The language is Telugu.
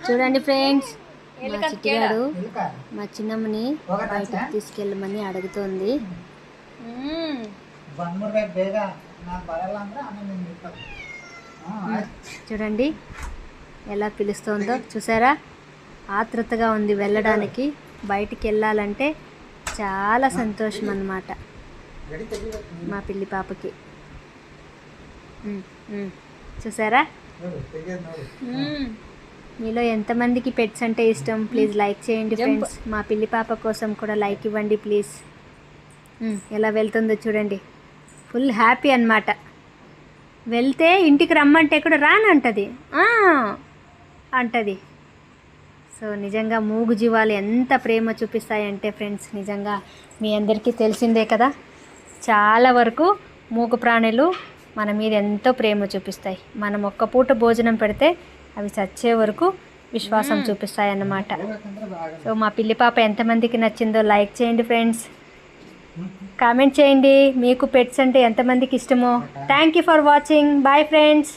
చూడండి ఫ్రెండ్స్, మా చిట్టిగాడు మా చిన్నమ్మని బయటకు తీసుకెళ్ళమని అడుగుతోంది. చూడండి ఎలా పిలుస్తోందో చూసారా. ఆతృతగా ఉంది వెళ్ళడానికి. బయటికి వెళ్ళాలంటే చాలా సంతోషం అన్నమాట మా పిల్లి పాపకి. చూసారా. మీలో ఎంతమందికి పెట్స్ అంటే ఇష్టం ప్లీజ్ లైక్ చేయండి ఫ్రెండ్స్. మా పిల్లి పాప కోసం కూడా లైక్ ఇవ్వండి ప్లీజ్. ఎలా వెళ్తుందో చూడండి. ఫుల్ హ్యాపీ అన్నమాట. వెళ్తే ఇంటికి రమ్మంటే కూడా రానంటది అంటది. సో నిజంగా మూగు జీవాలు ఎంత ప్రేమ చూపిస్తాయంటే ఫ్రెండ్స్, నిజంగా మీ అందరికీ తెలిసిందే కదా. చాలా వరకు మూగ ప్రాణులు మన మీద ఎంతో ప్రేమ చూపిస్తాయి. మనం ఒక్క పూట భోజనం పెడితే అవి చచ్చే వరకు విశ్వాసం చూపిస్తాయి అన్నమాట. సో మా పిల్లి పాప ఎంతమందికి నచ్చిందో లైక్ చేయండి ఫ్రెండ్స్. కామెంట్ చేయండి మీకు పెట్స్ అంటే ఎంతమందికి ఇష్టమో. Thank you for watching. Bye friends.